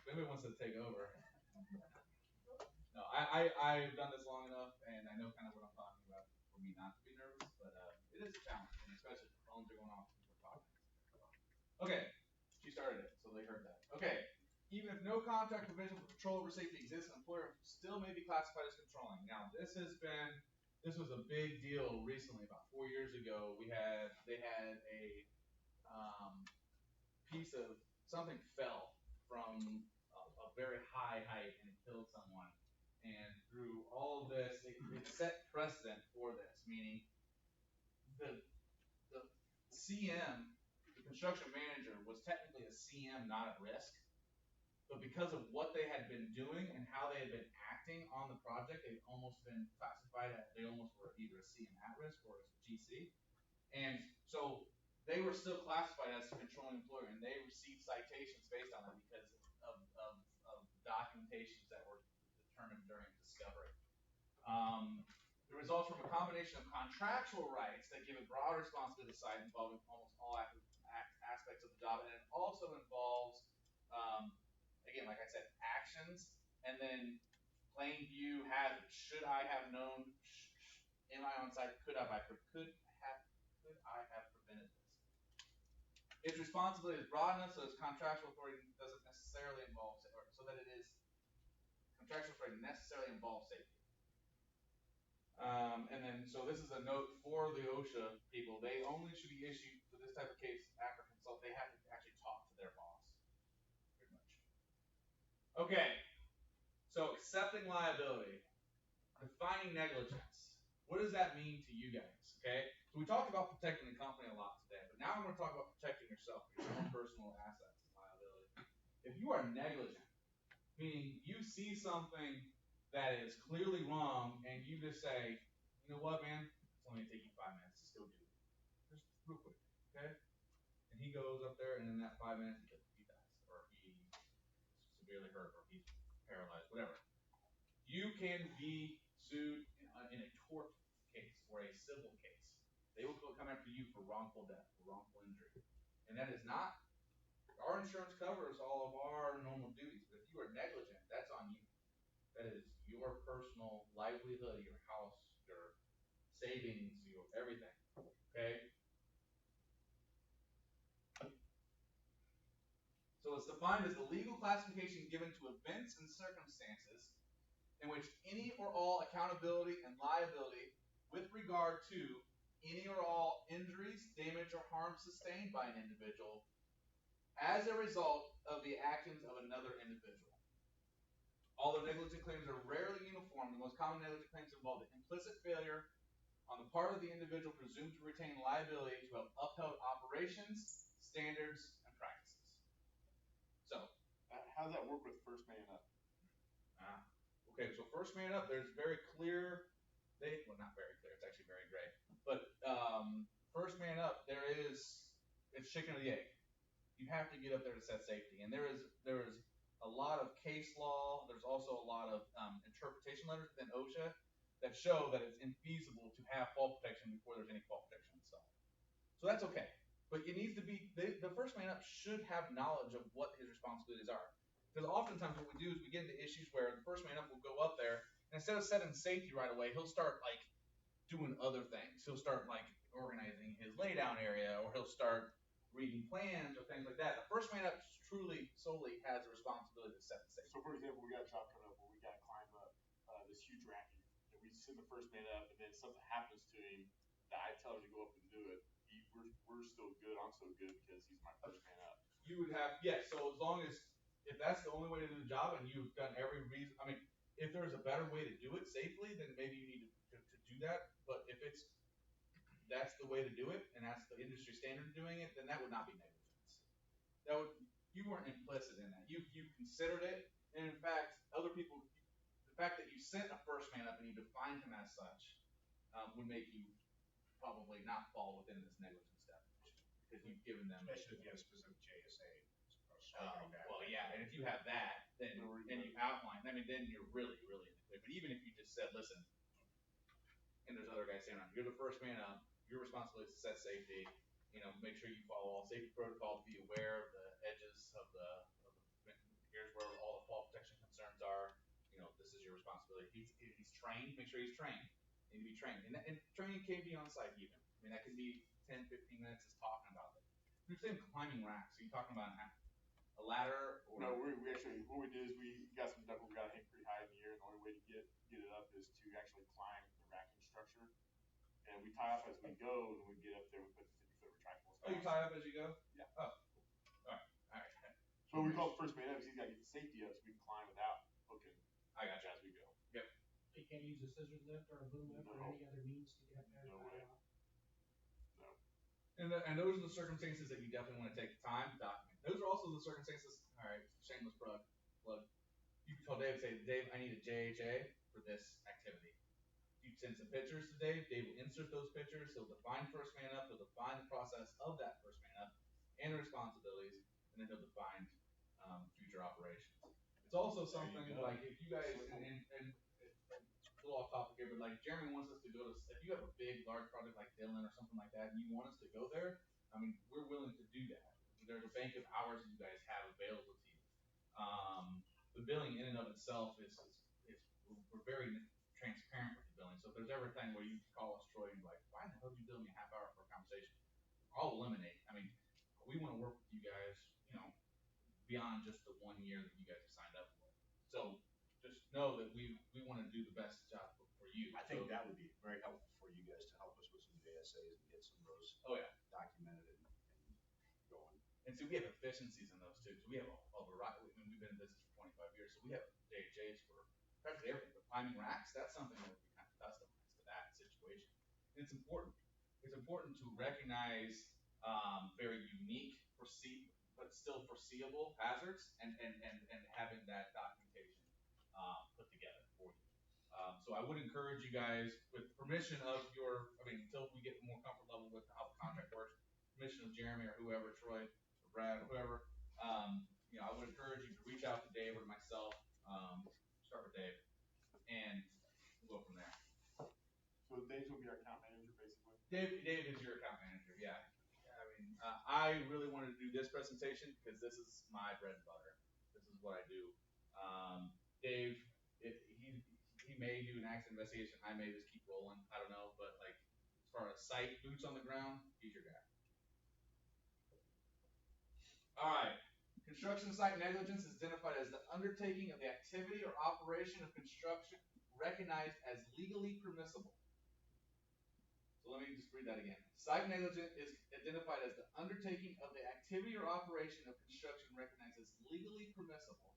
anybody wants to take over. No, I've done this long enough, and I know kind of what I'm talking about for me not to be nervous, but it is a challenge, and especially if the phones are going off and people are talking. Okay, she started it, so they heard that. Okay, even if no contract provision for control over safety exists, an employer still may be classified as controlling. Now, this was a big deal recently. About 4 years ago, they had a piece of something fell from a very high height and it killed someone. And through all of this, it set precedent for this, meaning the CM, the construction manager, was technically a CM, not at risk. But because of what they had been doing and how they had been acting on the project, they'd almost been classified as, they almost were either a CM at risk or a GC. And so they were still classified as a controlling employer, and they received citations based on that because of documentations that were determined during discovery. The results from a combination of contractual rights that give a broad responsibility to the site involving almost all aspects of the job, and it also involves, again, like I said, actions, and then plain view hazard. Should I have known? Am I on site? Could I have prevented this? Its responsibility is broad enough so its contractual authority doesn't necessarily involve, or so that it is contractual authority necessarily involves safety. And then, so this is a note for the OSHA people. They only should be issued for this type of case after consult. They have to actually talk to their boss, pretty much. Okay, so accepting liability, defining negligence. What does that mean to you guys? Okay, so we talked about protecting the company a lot today, but now I'm going to talk about protecting yourself, your own personal assets and liability. If you are negligent, meaning you see something that is clearly wrong, and you just say, you know what, man, it's only gonna take you 5 minutes to still do it. Just real quick, okay? And he goes up there, and in that 5 minutes, he dies, or he's severely hurt, or he's paralyzed, whatever. You can be sued in a tort case or a civil case. They will come after you for wrongful death or wrongful injury. And that is not, our insurance covers all of our normal duties, but if you are negligent, that's on you. That is your personal livelihood, your house, your savings, your everything. Okay? So it's defined as the legal classification given to events and circumstances in which any or all accountability and liability with regard to any or all injuries, damage, or harm sustained by an individual as a result of the actions of another individual. Although negligent claims are rarely uniform, the most common negligent claims involve the implicit failure on the part of the individual presumed to retain liability to have upheld operations, standards, and practices. So, how does that work with First Man Up? Okay, so First Man Up, there's very clear, well, not very clear, it's actually very gray, but First Man Up, it's chicken or the egg. You have to get up there to set safety, and there is a lot of case law. There's also a lot of interpretation letters within OSHA that show that it's infeasible to have fall protection before there's any fall protection installed. So that's okay. But it needs to be, the First Man Up should have knowledge of what his responsibilities are. Because oftentimes what we do is we get into issues where the First Man Up will go up there, and instead of setting safety right away, he'll start like doing other things. He'll start like organizing his laydown area, or he'll start reading plans or things like that. The First Man Up truly solely has a responsibility to set the safety. So for example, we got a job coming up where we got to climb up this huge ramp, and we send the First Man Up, and then something happens to him that I tell him to go up and do it. We're still good. I'm still good because he's my First Man Up. You would have, yes. So as long as, if that's the only way to do the job, and you've done every reason, I mean, if there's a better way to do it safely, then maybe you need to do that. But if that's the way to do it, and that's the industry standard of doing it, then that would not be negligence. You weren't implicit in that. You considered it, and in fact, other people, the fact that you sent a First Man Up and you defined him as such, would make you probably not fall within this negligence definition, because you've given them. Especially if you have a specific JSA. Well, yeah, and if you have that, then and you outline, I mean, then you're really, really in the clear. But even if you just said, listen, and there's other guys saying, you're the First Man Up, your responsibility is to set safety, make sure you follow all safety protocols, be aware of the edges of the here's where all responsibility. He's trained, make sure he's trained. Need to be trained. And training can be on site even. I mean, that can be 10, 15 minutes just talking about it. You're saying climbing racks. Are you talking about a ladder or? No, we actually, what we did is we got some duct, we got to hang pretty high in the air, and the only way to get it up is to actually climb the racking structure. And we tie up as we go, and when we get up there, we put the 50-foot retractables. Oh, you tie up as you go? Yeah. Oh, alright. So we call it first man up, because he's got to get the safety up so we can climb without hooking. I got you. As we go. Yep. You can't use a scissors lift or a boom lift or No. any other means to get up there. No way. No. And those are the circumstances that you definitely want to take the time to document. Those are also the circumstances. All right, shameless plug. You can tell Dave, say, Dave, I need a JHA for this activity. You send some pictures to Dave. Dave will insert those pictures. He'll define first man up. He'll define the process of that first man up and the responsibilities, and then he'll define future operations. It's also something like if you guys and a little off topic here, but like Jeremy wants us to go to, if you have a big, large project like Dillon or something like that, and you want us to go there, I mean, we're willing to do that. There's a bank of hours that you guys have available to you. The billing in and of itself is we're very transparent with the billing. So if there's ever a thing where you call us, Troy, and be like, why the hell did you bill me a half hour for a conversation? I'll eliminate. I mean, we want to work with you guys, beyond just the 1 year that you guys have signed up for. So just know that we want to do the best job for you. I think that would be very helpful for you guys to help us with some JSAs and get some of those documented and going. And so we have efficiencies in those too. So we have a variety. I mean, we've been in business for 25 years, so we have JHAs for practically everything. But climbing racks, that's something that we kind of customize to that situation. And it's important. It's important to recognize very unique, but still foreseeable hazards and having that documentation put together for you. So I would encourage you guys, with permission of until we get more comfort level with how the contract works, permission of Jeremy or whoever, Troy or Brad or whoever, I would encourage you to reach out to Dave or myself, start with Dave, and we'll go from there. So Dave will be our account manager, basically? Dave is your account manager, yeah. I really wanted to do this presentation because this is my bread and butter. This is what I do. Dave, he may do an accident investigation. I may just keep rolling. I don't know, but like as far as site, boots on the ground, he's your guy. All right. Construction site negligence is identified as the undertaking of the activity or operation of construction recognized as legally permissible. So let me just read that again. Site negligence is identified as the undertaking of the activity or operation of construction recognized as legally permissible.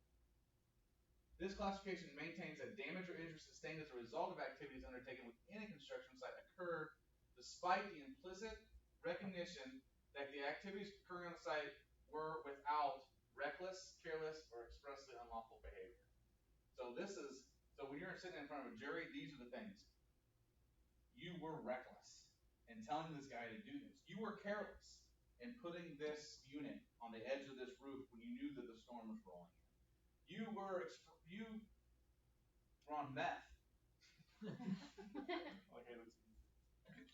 This classification maintains that damage or injury sustained as a result of activities undertaken within a construction site occurred despite the implicit recognition that the activities occurring on the site were without reckless, careless, or expressly unlawful behavior. So when you're sitting in front of a jury, these are the things. You were reckless in telling this guy to do this. You were careless in putting this unit on the edge of this roof when you knew that the storm was rolling in. You were on meth. Okay, let's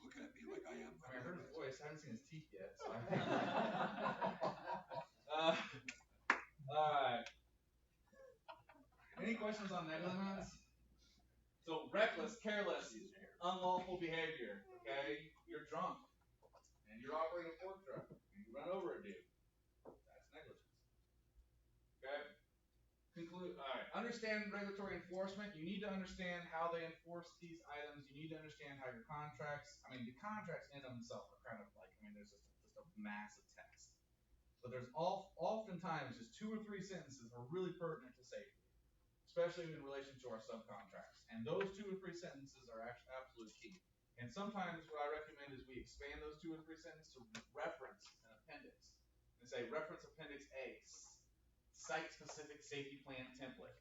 Looking at me like I am. I heard his voice. I haven't seen his teeth yet. So. All right. Any questions on negligence? So reckless, careless, unlawful behavior. Okay, you're drunk and you're operating a fork truck and you run over a dude. That's negligence. Okay. Conclude. All right. Understand regulatory enforcement. You need to understand how they enforce these items. You need to understand how your contracts. I mean, the contracts in themselves are kind of like. I mean, there's just a massive text. But there's oftentimes just 2 or 3 sentences are really pertinent to safety, especially in relation to our subcontracts. And those 2 or 3 sentences are actually absolute key. And sometimes what I recommend is we expand those 2 or 3 sentences to reference an appendix and say reference appendix A, site-specific safety plan template,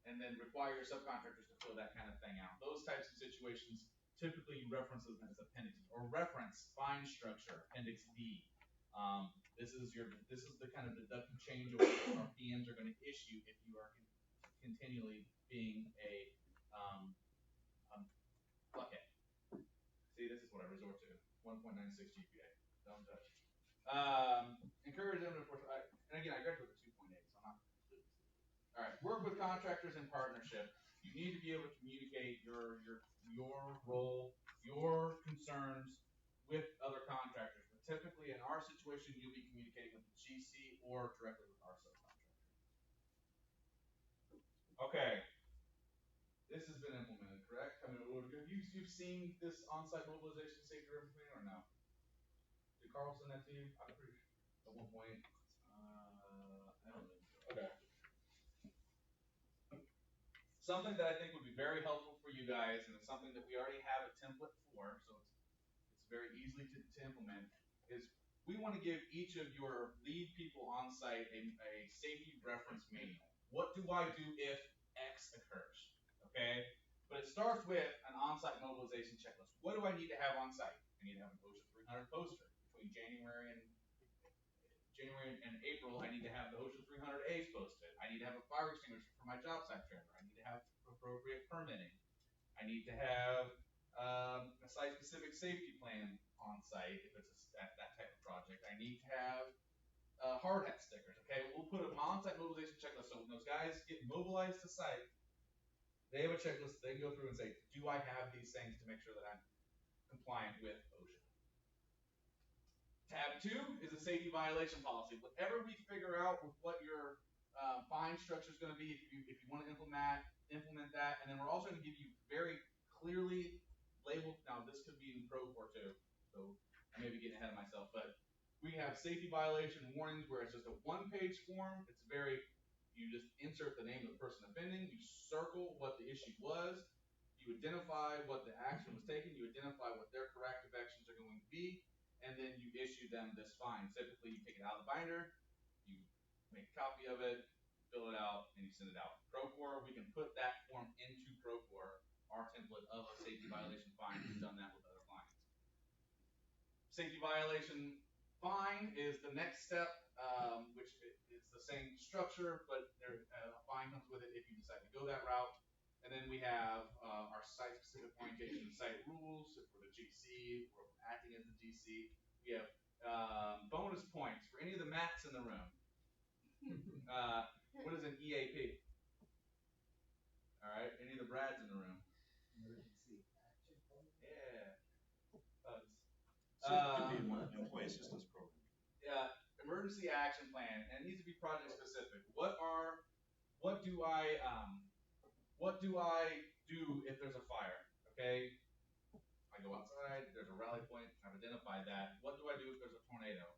and then require your subcontractors to fill that kind of thing out. Those types of situations, typically you reference them as appendices, or reference fine structure, appendix D. This is the kind of deductive change order our PMs are going to issue if you are continually being a bucket. See, this is what I resort to. 1.96 GPA. Don't touch. Encourage them to enforce. And again, I graduated with 2.8, so I'm not. All right. Work with contractors in partnership. you need to be able to communicate your role, your concerns with other contractors. But typically in our situation, you'll be communicating with the GC or directly with our subcontractor. Okay. This has been implemented, correct? I mean, you've seen this on-site mobilization safety reference plan or no? Did Carl send that to you? I'm pretty sure at one point. I don't think so. Okay. Something that I think would be very helpful for you guys, and it's something that we already have a template for, so it's very easily to implement, is we want to give each of your lead people on site a safety reference manual. What do I do if X occurs? Okay? But it starts with an on-site mobilization checklist. What do I need to have on site? I need to have an OSHA 300 poster. Between January and April, I need to have the OSHA 300As posted. I need to have a fire extinguisher for my job site trailer. I need to have appropriate permitting. I need to have a site-specific safety plan on site if it's that type of project. I need to have hard hat stickers. Okay, we'll put an on-site mobilization checklist. So when those guys get mobilized to site, they have a checklist. They go through and say, do I have these things to make sure that I'm compliant with OSHA? Tab 2 is a safety violation policy. Whatever we figure out with what your fine structure is going to be, if you want to implement that, and then we're also going to give you very clearly labeled. Now this could be in Procore too, so I may be getting ahead of myself, but we have safety violation warnings where it's just a one-page form. It's very, you just insert the name of the person offending, you circle what the issue was, you identify what the action was taken, you identify what their corrective actions are going to be, and then you issue them this fine. Typically, you take it out of the binder, you make a copy of it, fill it out, and you send it out. Procore, we can put that form into Procore, our template of a safety violation fine. We've done that with other clients. Safety violation fine is the next step, which is the same structure, but a fine comes with it if you decide to go that route. And then we have our site-specific orientation and site rules. If we're the GC, or we're acting as the GC. We have bonus points for any of the Matts in the room. What is an EAP? All right, any of the Brads in the room? Emergency action plan. Yeah. So it could be an employee assistance program. Yeah, emergency action plan, and it needs to be project specific. What do I do if there's a fire? Okay, I go outside, there's a rally point, I've identified that. What do I do if there's a tornado?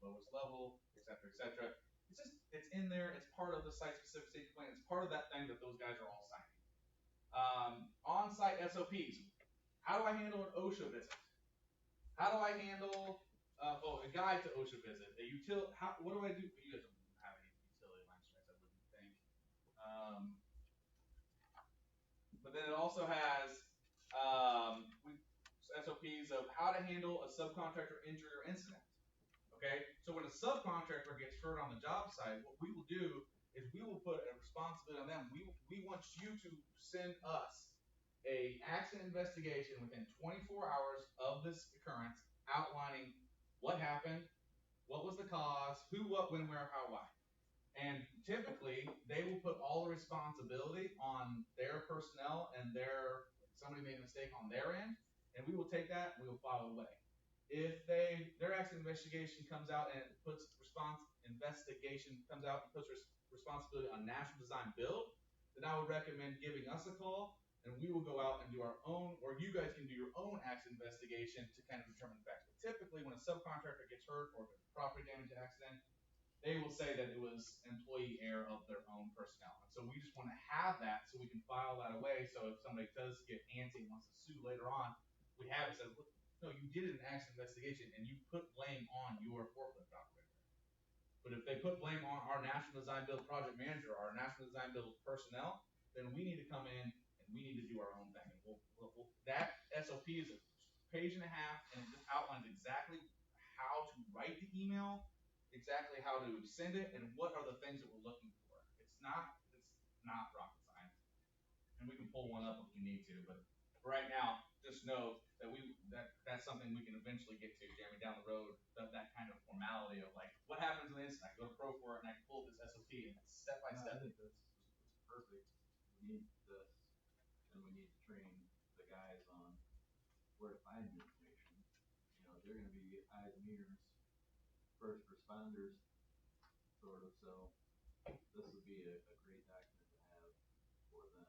Lowest level, etc., etc. It's in there, it's part of the site-specific safety plan, it's part of that thing that those guys are all signing. On-site SOPs. How do I handle an OSHA visit? How do I handle a guide to OSHA visit? What do I do? You guys don't have any utility line strikes, I wouldn't think. But then it also has SOPs of how to handle a subcontractor injury or incident. Okay, so when a subcontractor gets hurt on the job site, what we will do is we will put a responsibility on them. We want you to send us a accident investigation within 24 hours of this occurrence, outlining what happened, what was the cause, who, what, when, where, how, why. And typically, they will put all the responsibility on their personnel and somebody made a mistake on their end, and we will take that and we will file away. If their accident investigation comes out and it puts responsibility on National Design Build, then I would recommend giving us a call, and we will go out and do our own, or you guys can do your own accident investigation to kind of determine the facts. But typically, when a subcontractor gets hurt or if it's a property damage accident, they will say that it was employee error of their own personnel. And so we just want to have that so we can file that away. So if somebody does get antsy and wants to sue later on, we have it said, look, no, you did an accident investigation and you put blame on your forklift operator. But if they put blame on our National Design Build project manager or our National Design Build personnel, then we need to come in and we need to do our own thing. That SOP is a page and a half, and it just outlines exactly how to write the email, exactly how to send it, and what are the things that we're looking for. It's not rocket science, and we can pull one up if we need to. But for right now, just know that that's something we can eventually get to, Jeremy, down the road. That kind of formality of like, what happens in the incident? I go to Procore and I pull this SOP and it's step by step. I think that's perfect. We need the train the guys on where to find the information. You know, they're gonna be eyes and ears, first responders, sort of, so this would be a great document to have for them.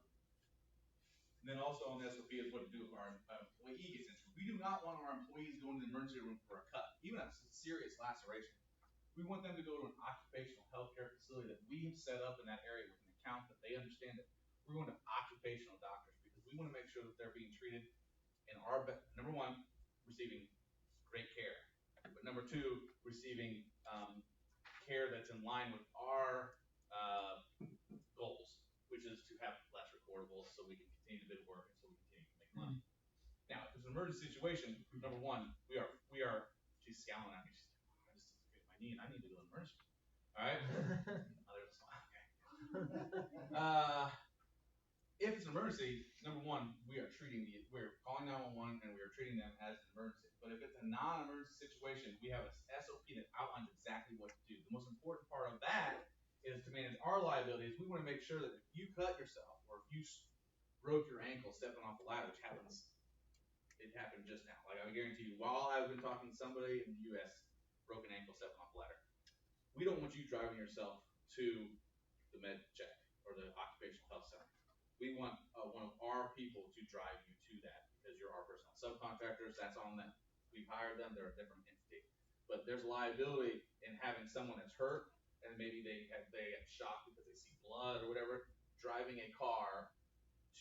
And then also on the SOP is what to do if our employee gets injured. We do not want our employees going to the emergency room for a cut, even a serious laceration. We want them to go to an occupational health care facility that we have set up in that area with an account that they understand it. We're going to occupational doctors because we want to make sure that they're being treated in our number one, receiving great care, but number two, receiving care that's in line with our goals, which is to have less recordables so we can continue to bid work and so we continue to make money. Now, if there's an emergency situation, number one, we are, she's scowling at me. She's like, I just dislocated my knee and I need to go to the emergency. All right. There's a smile. Okay. If it's an emergency, number one, we're calling 911 and we are treating them as an emergency. But if it's a non-emergency situation, we have a SOP that outlines exactly what to do. The most important part of that is to manage our liabilities. We want to make sure that if you cut yourself or if you broke your ankle stepping off the ladder, which happens, it happened just now. Like I guarantee you, while I've been talking to somebody in the U.S., broken ankle stepping off the ladder. We don't want you driving yourself to the med check or the occupational health center. We want one of our people to drive you to that because you're our personnel. Subcontractors, that's on them. We've hired them, they're a different entity. But there's liability in having someone that's hurt and maybe they get shocked because they see blood or whatever, driving a car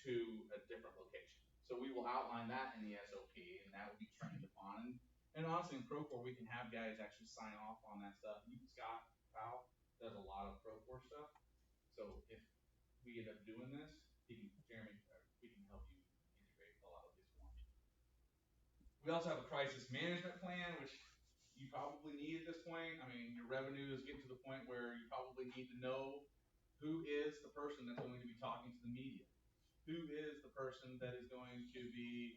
to a different location. So we will outline that in the SOP and that will be trained upon. And honestly, in Procore, we can have guys actually sign off on that stuff. Scott Powell does a lot of Procore stuff. So if we end up doing this, Jeremy, we can help you integrate a lot of these forms. We also have a crisis management plan, which you probably need at this point. I mean, your revenue is getting to the point where you probably need to know who is the person that's going to be talking to the media. Who is the person that is going to be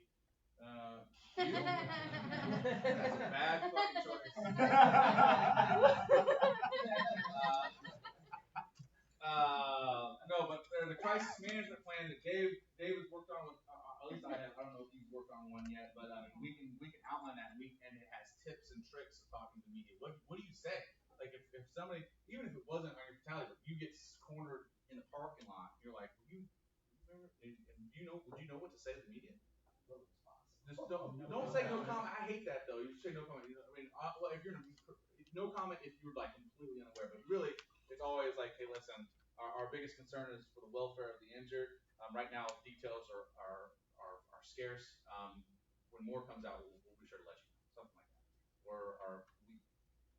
that's a bad fucking choice. No, but the crisis management plan that David's worked on with, at least I have. I don't know if you've worked on one yet, but we can outline that, and it has tips and tricks of talking to media. What do you say? Like if somebody, even if it wasn't on your fatality, but you get cornered in the parking lot, you're like, would you know what to say to the media? Just don't say no comment. I hate that though. You say no comment. I mean, well, if you're no comment if you're like completely unaware, but really it's always like, hey, listen, our biggest concern is for the welfare of the injured. Right now, details are scarce. When more comes out, we'll be sure to let you know, something like that. Or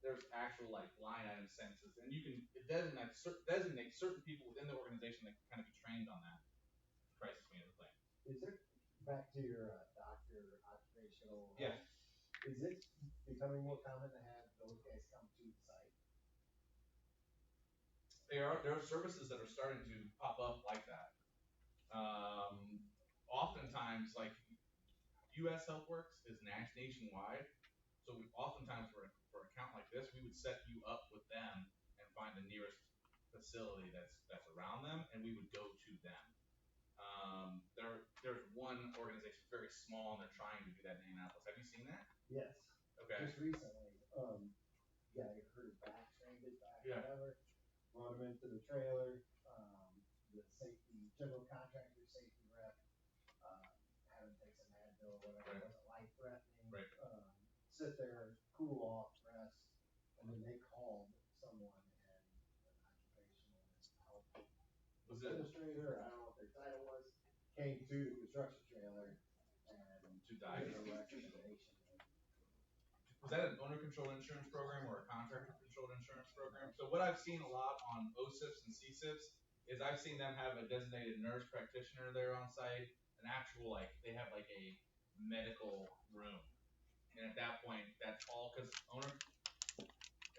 there's actual like line item sentences, and you can designate certain people within the organization that can kind of be trained on that crisis management plan. Is there, back to your doctor occupational yeah. Is it becoming more common to have those guys come to the site? There are services that are starting to pop up like that. Oftentimes, like U.S. HealthWorks is nationwide, so oftentimes for an account like this, we would set you up with them and find the nearest facility that's around them, and we would go to them. There's one organization very small, and they're trying to do that in Indianapolis. Have you seen that? Yes. Okay. Just recently, yeah, I heard back, whatever. Brought him into the trailer. The general contractor safety rep, had him take some Advil or whatever, right. Wasn't life threatening. Right. Sit there, cool off, rest, and then they called someone and an occupational health administrator, I don't know what their title was, came to the construction trailer and to die. Gave a recommendation. Was that an owner controlled insurance program or a contractor controlled insurance program? So what I've seen a lot on OSIPs and CSIPs is I've seen them have a designated nurse practitioner there on site, an actual they have like a medical room. And at that point, that's all because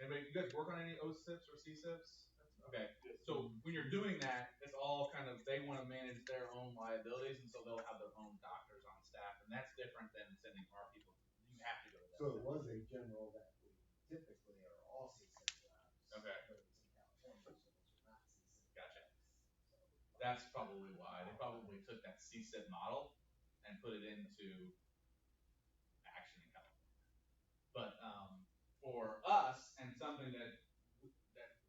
anybody, you guys work on any OSIPs or CSIPs? Okay, so when you're doing that, it's all kind of, they want to manage their own liabilities, and so they'll have their own doctors on staff, and that's different than sending our people. You have to go to that. So it was a general that we typically are all CSIP jobs. Okay. But it was in California, so those are not CSIP. Gotcha. So, That's probably why. They probably took that CSIP model and put it into action in California. But for us, and something that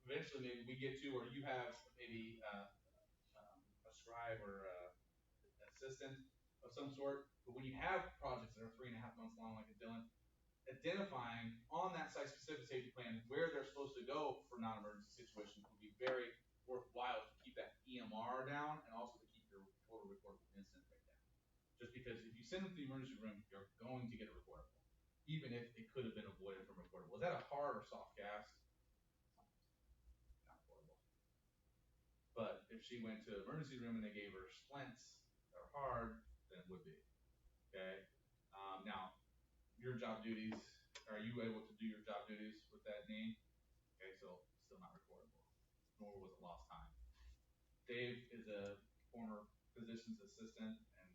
eventually maybe we get to, or you have maybe a scribe or assistant of some sort. But when you have projects that are 3.5 months long, like a Dylan, identifying on that site-specific safety plan where they're supposed to go for non-emergency situations would be very worthwhile to keep that EMR down and also to keep your total recordable incident rate down. Just because if you send them to the emergency room, you're going to get a recordable, even if it could have been avoided from recordable. Was that a hard or soft gas? Not recordable. But if she went to the emergency room and they gave her splints that are hard, then it would be. Okay. Now, your job duties, are you able to do your job duties with that name? Okay, so still not recordable, nor was it lost time. Dave is a former physician's assistant, and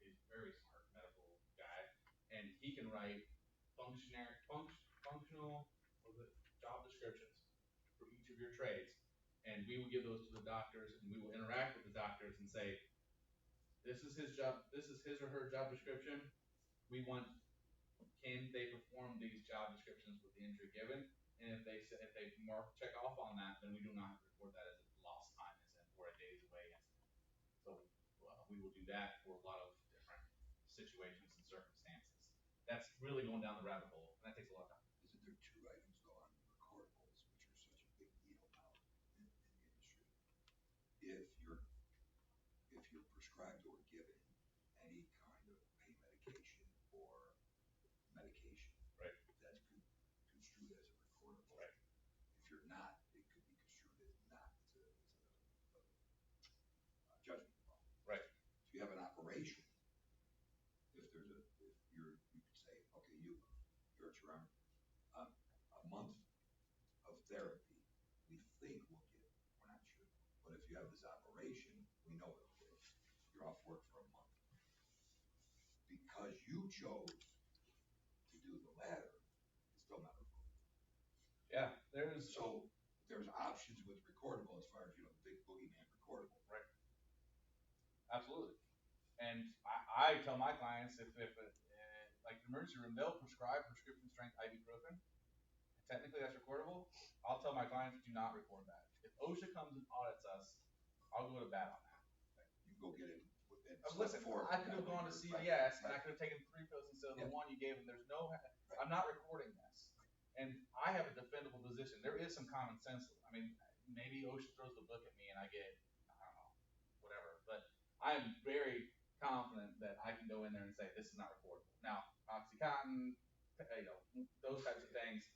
he's a very smart medical guy, and he can write functional job descriptions for each of your trades, and we will give those to the doctors, and we will interact with the doctors and say, this is his job, this is his or her job description. We want, can they perform these job descriptions with the injury given? And if they check off on that, then we do not record that as a lost time incident or a days away incident. So we will do that for a lot of different situations and circumstances. That's really going down the rabbit hole, and that takes a lot of time. Isn't there two items though on recordables, which are such a big deal now in the industry? If you're prescribed or given any kind of pain medication or medication, right, that's construed as a recordable. Right. If you're not, it could be construed as not. It's a judgment call. Right. If you have an operation, you could say, okay, you hurt your arm, a month of therapy, we think we'll get, we're not sure. But if you have this operation, we know it'll get. You're off work for a month. Because you chose to do the latter, it's still not recordable. Yeah, so there's options with recordable as far as, the big boogeyman recordable. Right. Absolutely. And I tell my clients if like the emergency room, they'll prescribe prescription strength ibuprofen. Technically that's recordable. I'll tell my clients, do not record that. If OSHA comes and audits us, I'll go to bat on that. You go get it. Listen, I could have gone to CVS and I could have taken 3 pills instead of the one you gave, and there's no, I'm not recording this. And I have a defendable position. There is some common sense. I mean, maybe OSHA throws the book at me and I get, I don't know, whatever. But I'm very confident that I can go in there and say, this is not recordable. Now, OxyContin, those types of things,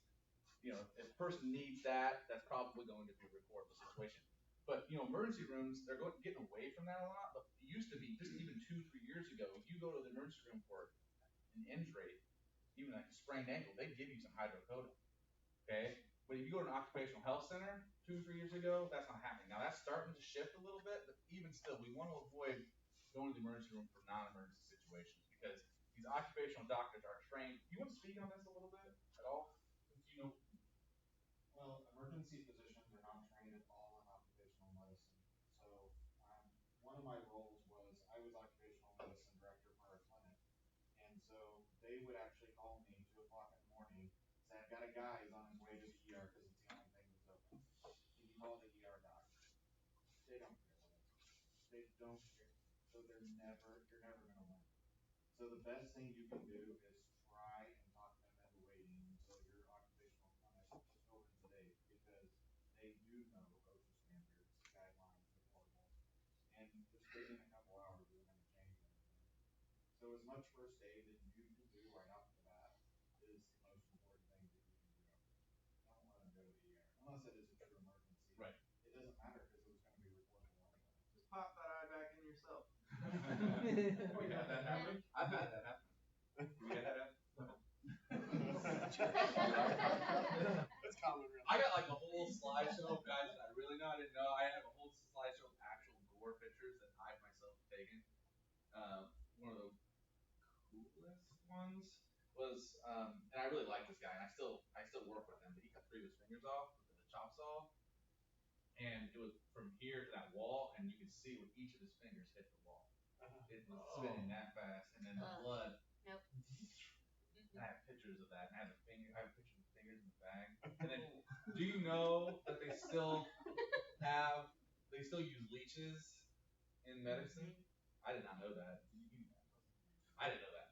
if a person needs that, that's probably going to be a recordable situation. But, emergency rooms, they're getting away from that a lot. But it used to be, just even 2-3 years ago, if you go to the emergency room for an injury, even like a sprained ankle, they give you some hydrocodone. Okay? But if you go to an occupational health center 2-3 years ago, that's not happening. Now, that's starting to shift a little bit, but even still, we want to avoid going to the emergency room for non-emergency situations because these occupational doctors are trained. You want to speak on this a little bit at all? Well, emergency physicians are not trained at all in occupational medicine. So one of my roles was I was occupational medicine director for our clinic. And so they would actually call me 2 o'clock in the morning, say, I've got a guy who's on his way to the ER because it's the only thing that's open. Can you call the ER doc? They don't care. They don't care. So you're never going to win. So the best thing you can do is try and talk them into waiting until your occupational clinic opens at 8 because they do know OSHA standards, guidelines, reportables, and just waiting a couple hours isn't going to change anything. So as much first aid that you can do right off the bat is the most important thing that you can do. Don't let them go to the ER unless it is a true emergency. Right. It doesn't matter because it was going to be reportable anyway. Just pop that eye back in yourself. We had that happen. I've had that happen. We had that happen. That's common. I got like a whole slideshow of guys that I really didn't know. I have a whole slideshow of actual gore pictures that I myself have taken. One of the coolest ones was, and I really like this guy, and I still work with him, but he cut 3 of his fingers off with a chop saw. and it was from here to that wall, and you could see where each of his fingers hit the wall. It was spinning that fast, and then the blood. Nope. And I have pictures of that. And I have a picture of the fingers in the bag. And then, do you know that they still use leeches in medicine? I did not know that. I didn't know that.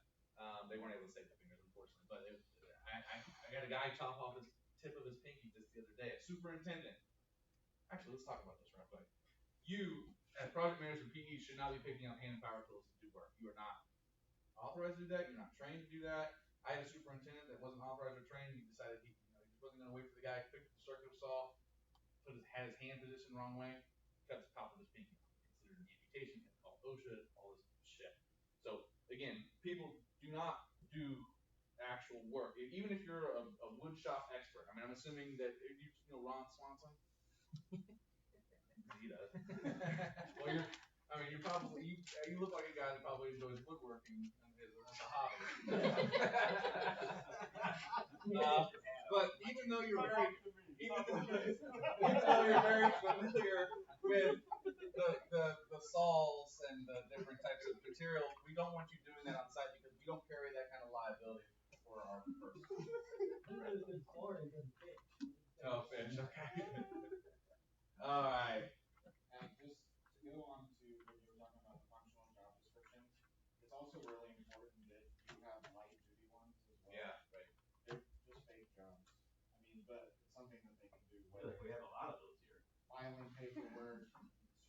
They weren't able to save the fingers, unfortunately. But I got a guy chop off his tip of his pinky just the other day. A superintendent. Actually, let's talk about this real quick. You, as project manager of PE, should not be picking up hand and power tools to do work. You are not authorized to do that. You're not trained to do that. I had a superintendent that wasn't authorized or trained. He decided he wasn't going to wait for the guy to pick up the circular saw, had his hand positioned the wrong way, cut the top of his pinky off. Considered an amputation, had to call OSHA, all this shit. So again, people do not do actual work. Even if you're a wood shop expert. I mean, I'm assuming that you know Ron Swanson. He does. Well, you're probably you look like a guy that probably enjoys woodworking as a hobby. But even though you're very familiar with the saws and the different types of material, we don't want you doing that on site because we don't carry that kind of liability for our person. Oh, fish. Okay. All right. And just to go on to when you were talking about the functional job descriptions, it's also really important that you have light duty ones as well. Yeah, right. They're just fake jobs. I mean, but it's something that they can do. I feel like we have a lot of those here. Filing paperwork,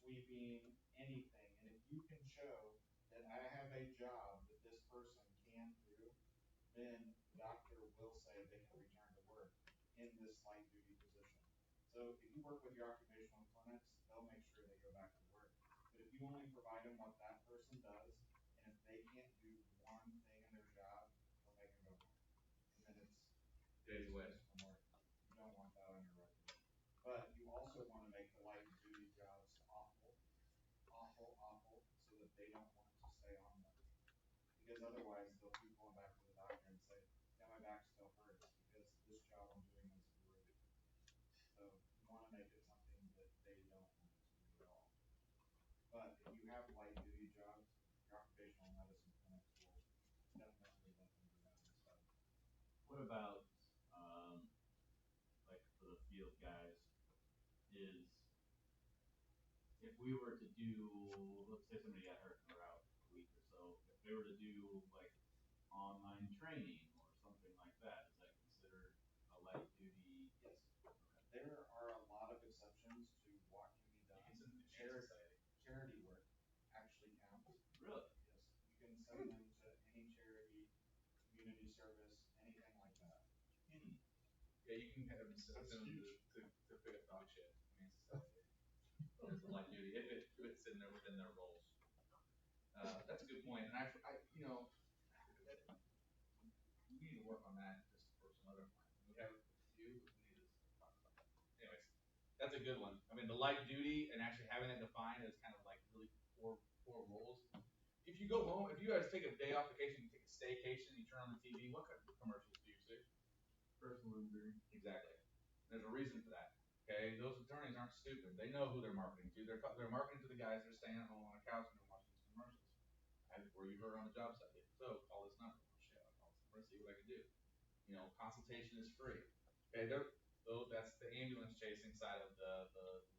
sweeping, anything. And if you can show that I have a job that this person can do, then the doctor will say they can return to work in this light duty position. So if you work with your occupational clinics, they'll make sure they go back to work. But if you only provide them what that person does, and if they can't do one thing in their job, they'll make them go home. And then it's days away from work. You don't want that on your record. But you also want to make the light duty jobs awful, so that they don't want to stay on them. Because otherwise they'll keep going back to the doctor and say, yeah, my back still hurts because this job I'm doing is great. So you want to make it something that they don't want to do at all. But if you have light duty jobs, your occupational medicine clinics will definitely let them do that instead. What about, like for the field guys, is if we were to do, let's say somebody got hurt and we're out a week or so, if they were to do like online training or something like that, is that considered a light duty? Yes. There are a lot of exceptions to what can be done. Charity work actually counts. Really? Yes. You can send them to any charity, community service, anything like that. Yeah, you can have them send them to pick up dog shit. I mean, it's a light duty if it's in there within their roles. That's a good point, and I we need to work on that just for some other point. We have a few. We need to talk about that. Anyways, that's a good one. I mean, the light duty and actually having it defined as kind of like really four roles. If you go home, if you guys take a day off vacation, you take a staycation, you turn on the TV, what kind of commercials do you see? Personal injury. Exactly. There's a reason for that. Okay, those attorneys aren't stupid. They know who they're marketing to. They're marketing to the guys that are staying at home on a couch and they're watching these commercials. Were you hurt on the job site? So call this number. Oh, shit, I'll call this number and see what I can do. You know, consultation is free. Okay, that's the ambulance chasing side of the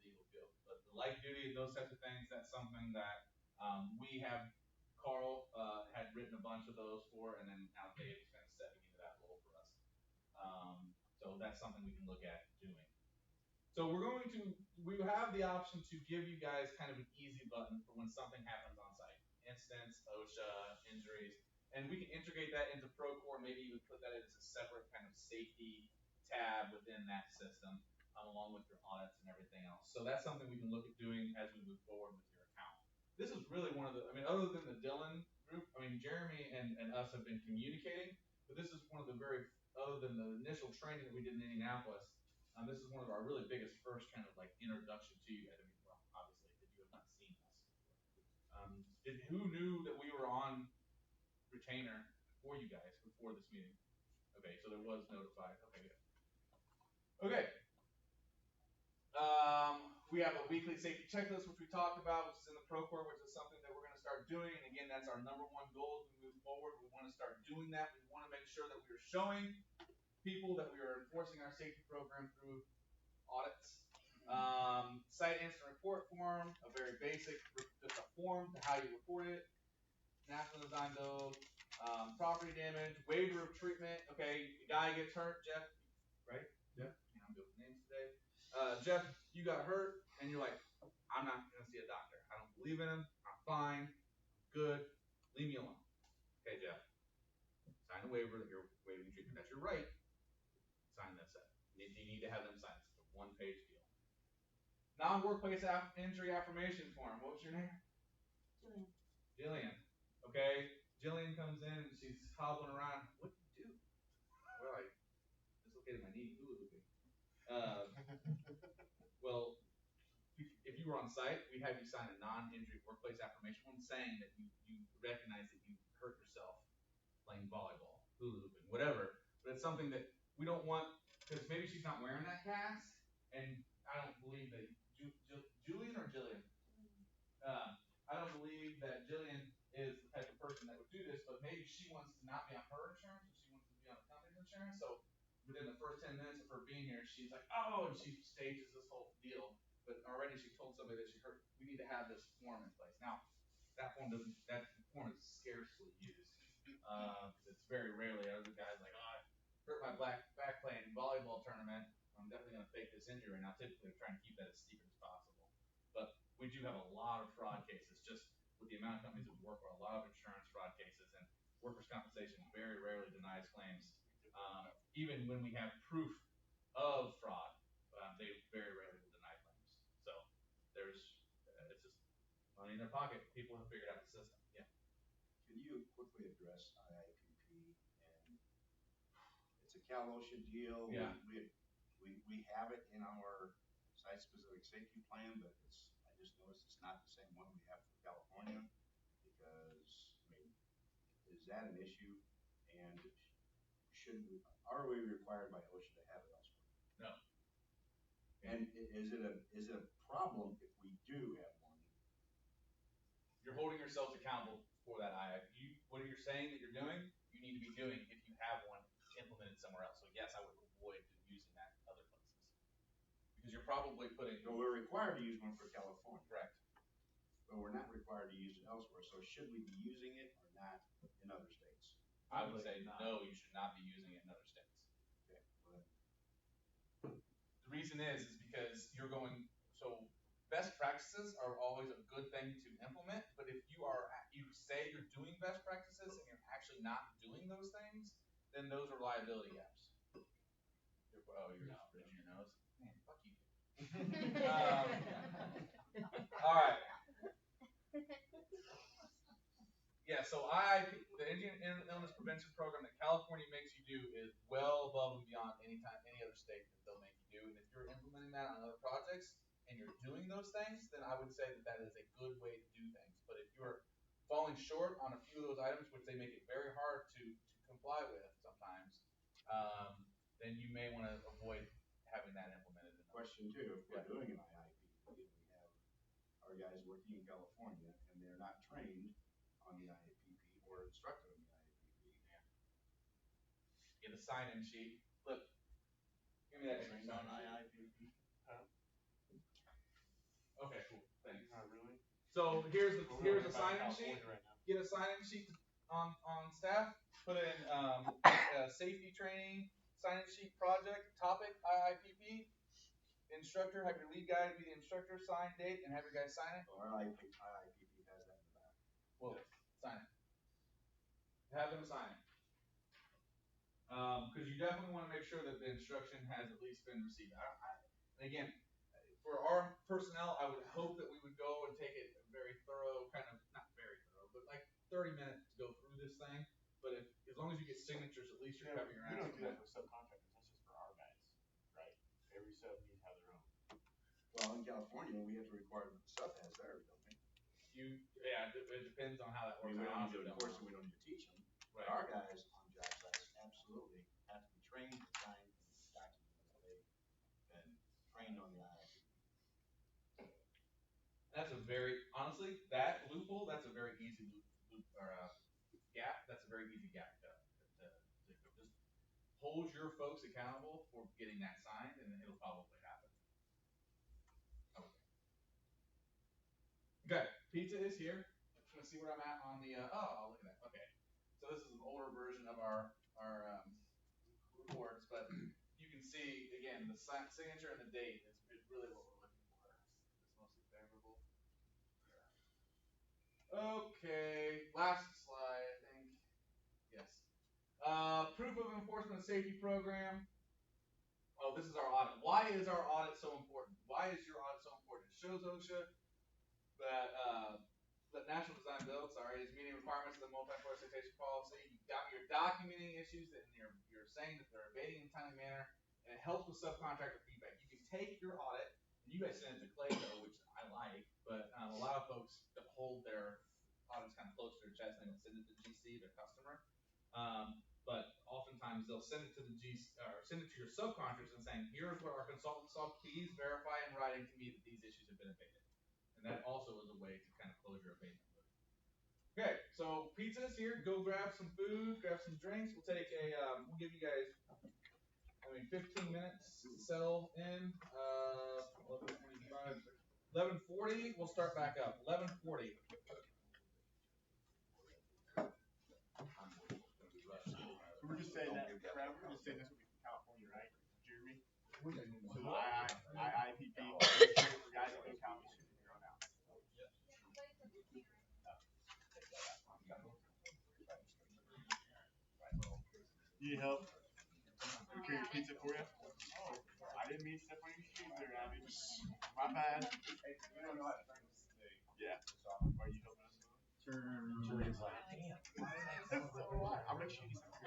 legal field. But the light duty, those types of things, that's something that we have. Carl had written a bunch of those for, and then now Dave's kind of stepping into that role for us. So that's something we can look at doing. So we have the option to give you guys kind of an easy button for when something happens on site. Incidents, OSHA, injuries, and we can integrate that into Procore. Maybe you would put that as a separate kind of safety tab within that system, along with your audits and everything else. So that's something we can look at doing as we move forward with your account. This is really one of the, I mean, other than the Dylan group, I mean, Jeremy and us have been communicating, but this is one of the other than the initial training that we did in Indianapolis, this is one of our really biggest first kind of like introduction to you guys. I mean, well, obviously, if you have not seen us before. Who knew that we were on retainer for you guys before this meeting? Okay, so there was notified. Okay, good. Okay. We have a weekly safety checklist, which we talked about, which is in the Procore, which is something that we're going to start doing. And again, that's our number one goal as we move forward. We want to start doing that. We want to make sure that we are showing people that we are enforcing our safety program through audits. Site incident report form, a very basic, just a form to how you report it. National Design Build, property damage, waiver of treatment. Okay, the guy gets hurt, Jeff, right? Jeff, I'm good with names today. Jeff, you got hurt, and you're like, I'm not gonna see a doctor. I don't believe in him. I'm fine. I'm good. Leave me alone. Okay, Jeff. Sign a waiver that you're waiving treatment. That's your right. Sign this up. You need to have them sign this. It's a one-page deal. Non-workplace injury affirmation form. What was your name? Jillian. Okay. Jillian comes in and she's hobbling around. What do you do? We're like, dislocated my knee. Hula hooping. Well, if you were on site, we'd have you sign a non-injury workplace affirmation form saying that you recognize that you hurt yourself playing volleyball, hula hooping, whatever. But it's something that we don't want, because maybe she's not wearing that cast, and I don't believe that Julian or Jillian? I don't believe that Jillian is the type of person that would do this, but maybe she wants to not be on her insurance, or she wants to be on the company's insurance. So within the first 10 minutes of her being here, she's like, oh, and she stages this whole deal. But already she told somebody that she hurt. We need to have this form in place. Now, that form is scarcely used. It's very rarely. Other guys like, oh, I hurt my back playing volleyball tournament. I'm definitely going to fake this injury. Now, typically, we're trying to keep that as secret as possible. But we do have a lot of fraud cases, just with the amount of companies that we work with, a lot of insurance fraud cases, and workers' compensation very rarely denies claims. Even when we have proof of fraud, they very rarely will deny claims. So it's just money in their pocket. People have figured out the system. Yeah. Can you quickly address IIPP? And it's a Cal OSHA deal. Yeah. We have it in our site-specific safety plan, but I just noticed it's not the same one we have for California. Because, I mean, is that an issue? And are we required by OSHA to have it elsewhere? No. And is it a problem if we do have one? You're holding yourselves accountable for that IIPP. What you're saying that you're doing, you need to be doing if you have one implemented somewhere else. So yes, I would avoid using that other places. Because you're probably putting... So we're required to use one for California. Correct. But we're not required to use it elsewhere. So should we be using it or not in other states? I would say no, you should not be using it in other states. Okay. Well, the reason is because you're going, so best practices are always a good thing to implement, but if you say you're doing best practices and you're actually not doing those things, then those are liability gaps. You're not ridging your nose. Man, fuck you. All right. Yeah, so the Indian Illness Prevention Program that California makes you do is well above and beyond any other state that they'll make you do. And if you're implementing that on other projects and you're doing those things, then I would say that is a good way to do things. But if you're falling short on a few of those items, which they make it very hard to comply with sometimes, then you may want to avoid having that implemented. Question two, if we're doing an IIPP and we have our guys working in California and they're not trained on the IIPP or instructed on the IIPP. Get a sign-in sheet. Look, give me that. Trained on IIPP? Okay, cool. Thanks. Not really. So here's a sign-in California sheet. right now. Get a sign-in sheet on staff. Put in safety training, sign-in sheet project, topic, IIPP. Instructor, have your lead guy be the instructor, sign date, and have your guys sign it. So our IIPP has that in the back. Well, sign it. Have them sign it. Because you definitely want to make sure that the instruction has at least been received. And again, for our personnel, I would hope that we would go and take a very thorough, not very thorough, but like 30 minutes to go through this thing. But as long as you get signatures, at least you're covering your We ass. don't do that for subcontractors, that's just for our guys, right? Every sub needs to have their own. Well, in California, we have to require that the sub has theirs, don't we? It depends on how that I works. mean, we don't honestly need to don't enforce know. it, we don't need to teach them. Right. But our guys on job sites absolutely have to be trained, to sign, and document that they've been trained on the IIPP. Yeah, honestly, that loophole, that's a very easy gap, that's a very easy gap to just hold your folks accountable for getting that signed, and it'll probably happen. Okay, pizza is here. I'm just gonna see where I'm at on the, oh, look at that, okay. So this is an older version of our reports, but you can see, again, the signature and the date is really what we're looking for. It's mostly favorable. Okay, last slide, I think. Yes. Proof of enforcement safety program. Oh, this is our audit. Why is our audit so important? Why is your audit so important? It shows OSHA that National Design Build, is meeting requirements of the multi-employer citation policy. You're documenting issues and you're saying that they're abating in a timely manner, and it helps with subcontractor feedback. You can take your audit, and you guys send it to Clayco, which I like, but a lot of folks hold their audits kind of close to their chest and they don't send it to GC, their customer. But oftentimes they'll send it to the send it to your subcontractors and saying, here's what our consultant saw, please verify in writing to me that these issues have been abated. And that also is a way to kind of close your abatement loop. Okay, so pizza's here. Go grab some food, grab some drinks. We'll take we'll give you guys, 15 minutes to settle in. 11:25, 11:40. We'll start back up. 11:40. We're just saying that, Brad, we're just saying this would be from California, right? Jeremy? So the IIPP, for guys that live county should be here on out. You need help? We carry your pizza for you? Oh, I didn't mean to step on your shoes there, Abby. My bad. Yeah. Are you helping us? Julian's like, damn. I'm gonna shoot you something.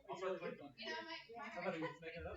I'll start clicking. You know, somebody was making it up.